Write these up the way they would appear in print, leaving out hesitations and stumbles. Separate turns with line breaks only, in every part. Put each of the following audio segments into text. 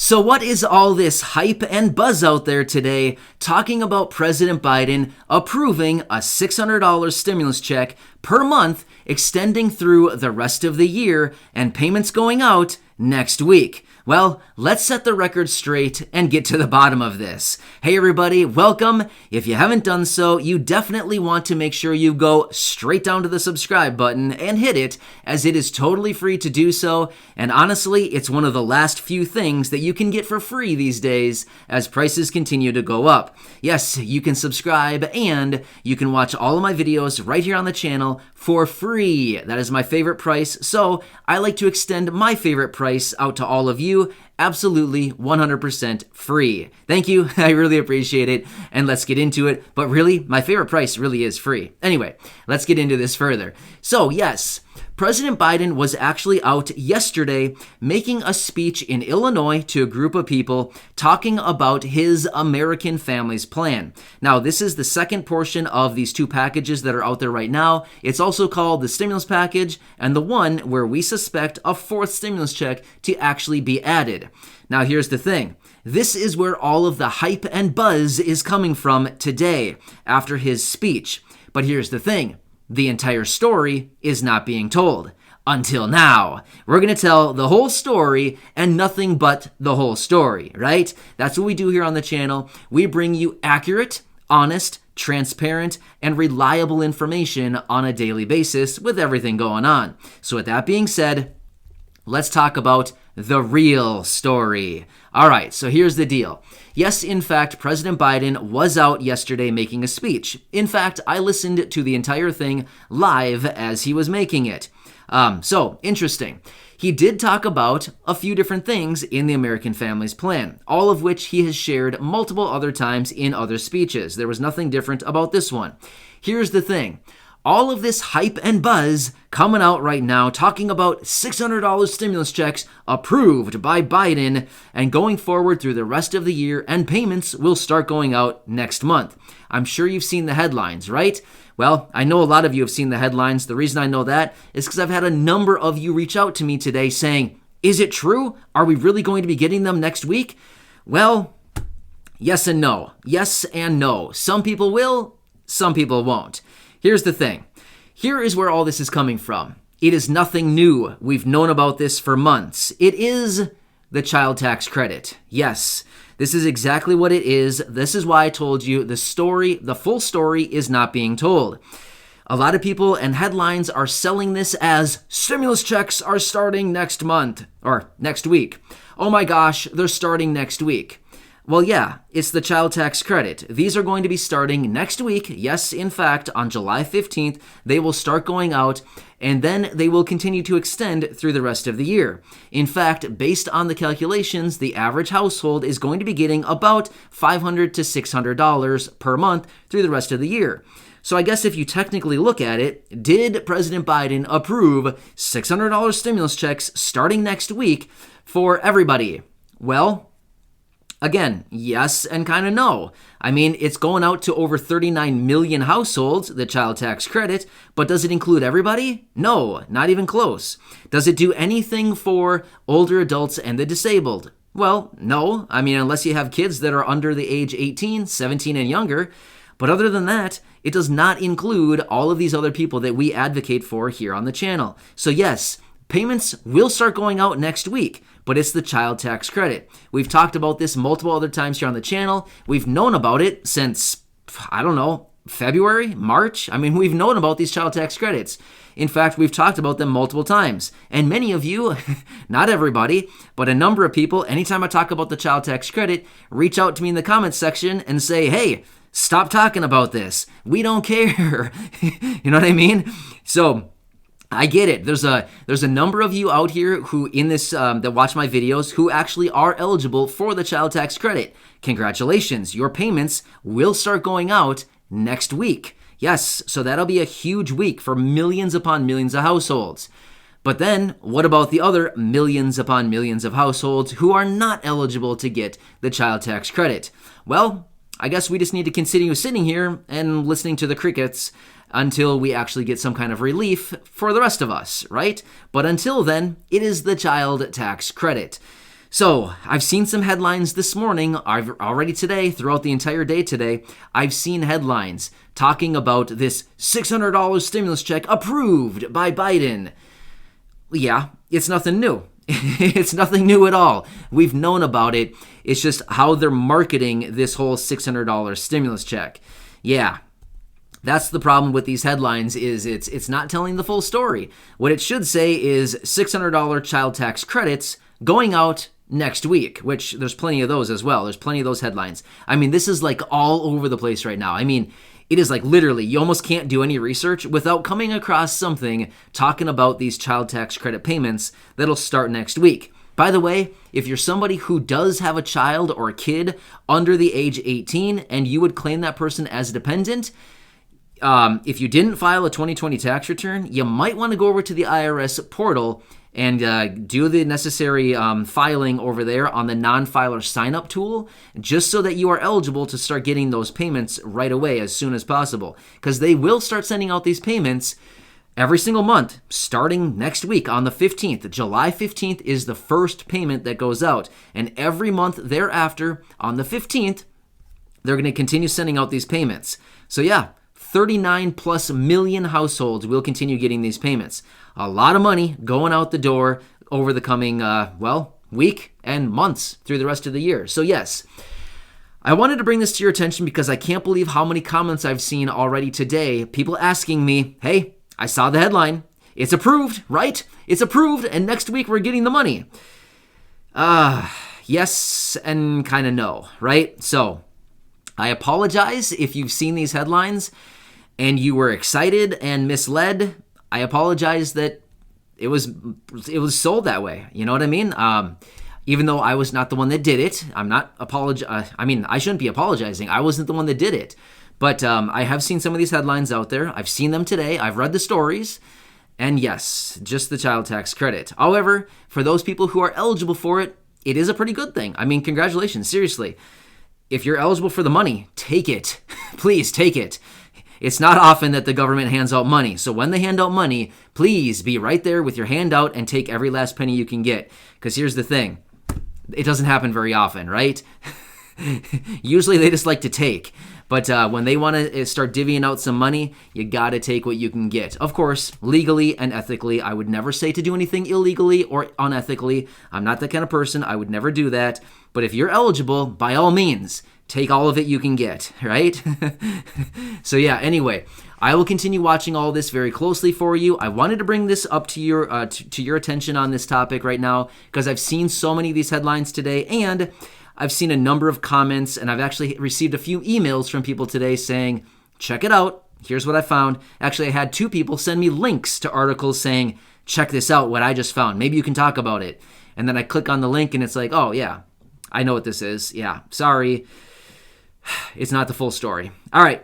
So what is all this hype and buzz out there today talking about President Biden approving a $600 stimulus check per month extending through the rest of the year and payments going out next week? Well, let's set the record straight and get to the bottom of this. Hey everybody, welcome. If you haven't done so, you definitely want to make sure you go straight down to the subscribe button and hit it, as it is totally free to do so. And honestly, it's one of the last few things that you can get for free these days as prices continue to go up. Yes, you can subscribe and you can watch all of my videos right here on the channel for free. That is my favorite price, so I like to extend my favorite price out to all of you. Absolutely 100% free. Thank you. I really appreciate it. And let's get into it. But really, my favorite price really is free. Anyway, let's get into this further. So yes, President Biden was actually out yesterday making a speech in Illinois to a group of people talking about his American Families Plan. Now, this is the second portion of these two packages that are out there right now. It's also called the stimulus package and the one where we suspect a fourth stimulus check to actually be added. Now, here's the thing. This is where all of the hype and buzz is coming from today after his speech. But here's the thing. The entire story is not being told. Until now. We're going to tell the whole story and nothing but the whole story, right? That's what we do here on the channel. We bring you accurate, honest, transparent, and reliable information on a daily basis with everything going on. So with that being said, let's talk about the real story. All right, so here's the deal. Yes, in fact, President Biden was out yesterday making a speech. In fact, I listened to the entire thing live as he was making it. So, interesting. He did talk about a few different things in the American Families Plan, all of which he has shared multiple other times in other speeches. There was nothing different about this one. Here's the thing. All of this hype and buzz coming out right now talking about $600 stimulus checks approved by Biden and going forward through the rest of the year, and payments will start going out next month. I'm sure you've seen the headlines, right? Well, I know a lot of you have seen the headlines. The reason I know that is because I've had a number of you reach out to me today saying, is it true? Are we really going to be getting them next week? Well, yes and no. Yes and no. Some people will, some people won't. Here's the thing. Here is where all this is coming from. It is nothing new. We've known about this for months. It is the child tax credit. Yes, this is exactly what it is. This is why I told you the story, the full story is not being told. A lot of people and headlines are selling this as stimulus checks are starting next month or next week. Oh my gosh, they're starting next week. Well, yeah, it's the child tax credit. These are going to be starting next week. Yes, in fact, on July 15th, they will start going out, and then they will continue to extend through the rest of the year. In fact, based on the calculations, the average household is going to be getting about $500 to $600 per month through the rest of the year. So I guess if you technically look at it, did President Biden approve $600 stimulus checks starting next week for everybody? Well, again, yes and kind of no. I mean, it's going out to over 39 million households, the child tax credit, but does it include everybody? No, not even close. Does it do anything for older adults and the disabled? Well, no. I mean, unless you have kids that are under the age 18, 17 and younger. But other than that, it does not include all of these other people that we advocate for here on the channel. So yes, payments will start going out next week, but it's the child tax credit. We've talked about this multiple other times here on the channel. We've known about it since, I don't know, February, March? I mean, we've known about these child tax credits. In fact, we've talked about them multiple times. And many of you, not everybody, but a number of people, anytime I talk about the child tax credit, reach out to me in the comments section and say, hey, stop talking about this. We don't care. You know what I mean? So I get it. There's a number of you out here who in this that watch my videos who actually are eligible for the child tax credit. Congratulations. Your payments will start going out next week. Yes, so that'll be a huge week for millions upon millions of households. But then, what about the other millions upon millions of households who are not eligible to get the child tax credit? Well, I guess we just need to continue sitting here and listening to the crickets until we actually get some kind of relief for the rest of us, right? But until then, it is the child tax credit. So I've seen some headlines this morning, I've already today, throughout the entire day today, I've seen headlines talking about this $600 stimulus check approved by Biden. Yeah, it's nothing new. It's nothing new at all. We've known about it. It's just how they're marketing this whole $600 stimulus check. Yeah, that's the problem with these headlines is it's not telling the full story. What it should say is $600 child tax credits going out next week, which there's plenty of those as well. There's plenty of those headlines. I mean, this is like all over the place right now. I mean, it is like literally, you almost can't do any research without coming across something talking about these child tax credit payments that'll start next week. By the way, if you're somebody who does have a child or a kid under the age 18 and you would claim that person as a dependent, if you didn't file a 2020 tax return, you might want to go over to the IRS portal and do the necessary filing over there on the non-filer sign-up tool, just so that you are eligible to start getting those payments right away as soon as possible. Because they will start sending out these payments every single month, starting next week on the 15th. July 15th is the first payment that goes out. And every month thereafter, on the 15th, they're going to continue sending out these payments. So yeah, 39 plus million households will continue getting these payments. A lot of money going out the door over the coming, week and months through the rest of the year. So yes, I wanted to bring this to your attention because I can't believe how many comments I've seen already today. People asking me, hey, I saw the headline. It's approved, right? It's approved, and next week we're getting the money. Yes and kind of no, right? So I apologize if you've seen these headlines and you were excited and misled. I apologize that it was sold that way. You know what I mean? Even though I was not the one that did it, I shouldn't be apologizing. I wasn't the one that did it. But I have seen some of these headlines out there. I've seen them today. I've read the stories. And yes, just the child tax credit. However, for those people who are eligible for it, it is a pretty good thing. I mean, congratulations. Seriously. If you're eligible for the money, take it. Please take it. It's not often that the government hands out money. So when they hand out money, please be right there with your hand out and take every last penny you can get. Because here's the thing. It doesn't happen very often, right? Usually they just like to take. But when they want to start divvying out some money, you got to take what you can get. Of course, legally and ethically. I would never say to do anything illegally or unethically. I'm not that kind of person. I would never do that. But if you're eligible, by all means, take all of it you can get, right? So yeah, anyway, I will continue watching all this very closely for you. I wanted to bring this up to your to your attention on this topic right now because I've seen so many of these headlines today, and I've seen a number of comments, and I've actually received a few emails from people today saying, check it out. Here's what I found. Actually, I had 2 people send me links to articles saying, check this out, what I just found. Maybe you can talk about it. And then I click on the link, and it's like, oh, yeah, I know what this is. Yeah, sorry. It's not the full story. All right.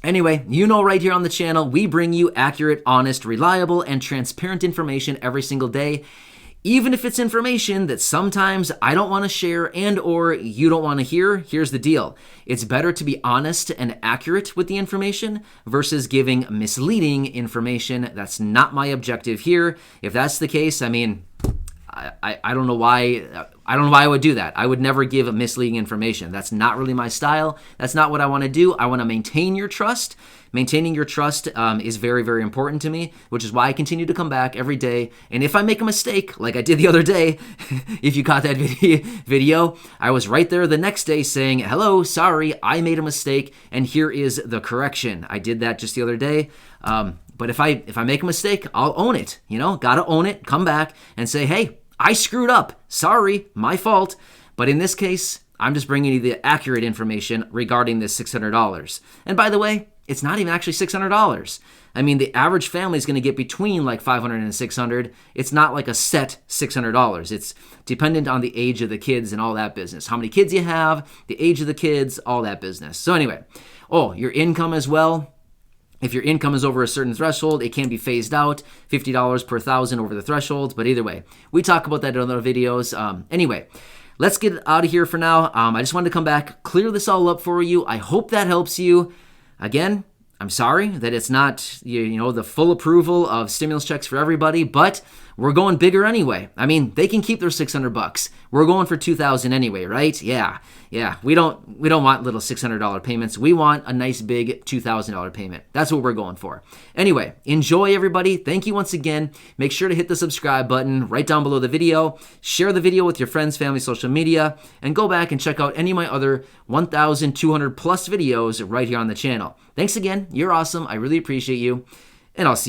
Anyway, you know right here on the channel, we bring you accurate, honest, reliable, and transparent information every single day. Even if it's information that sometimes I don't want to share and or you don't want to hear, here's the deal. It's better to be honest and accurate with the information versus giving misleading information. That's not my objective here. If that's the case, I mean, I don't know why I would do that. I would never give misleading information. That's not really my style. That's not what I want to do. I want to maintain your trust. Maintaining your trust is very, very important to me, which is why I continue to come back every day. And if I make a mistake, like I did the other day, if you caught that video, I was right there the next day saying, hello, sorry, I made a mistake, and here is the correction. I did that just the other day. But if I make a mistake, I'll own it. You know, gotta own it, come back and say, hey, I screwed up. Sorry, my fault. But in this case, I'm just bringing you the accurate information regarding this $600. And by the way, it's not even actually $600. I mean, the average family is going to get between like $500 and $600. It's not like a set $600. It's dependent on the age of the kids and all that business. How many kids you have, the age of the kids, all that business. So anyway, your income as well. If your income is over a certain threshold, it can be phased out, $50 per thousand over the threshold. But either way, we talk about that in other videos. Anyway, let's get out of here for now. I just wanted to come back, clear this all up for you. I hope that helps you. Again, I'm sorry that it's not the full approval of stimulus checks for everybody, but we're going bigger anyway. I mean, they can keep their $600. We're going for $2,000 anyway, right? Yeah. We don't want little $600 payments. We want a nice big $2,000 payment. That's what we're going for. Anyway, enjoy everybody. Thank you once again. Make sure to hit the subscribe button right down below the video. Share the video with your friends, family, social media, and go back and check out any of my other 1,200 plus videos right here on the channel. Thanks again. You're awesome. I really appreciate you, and I'll see you.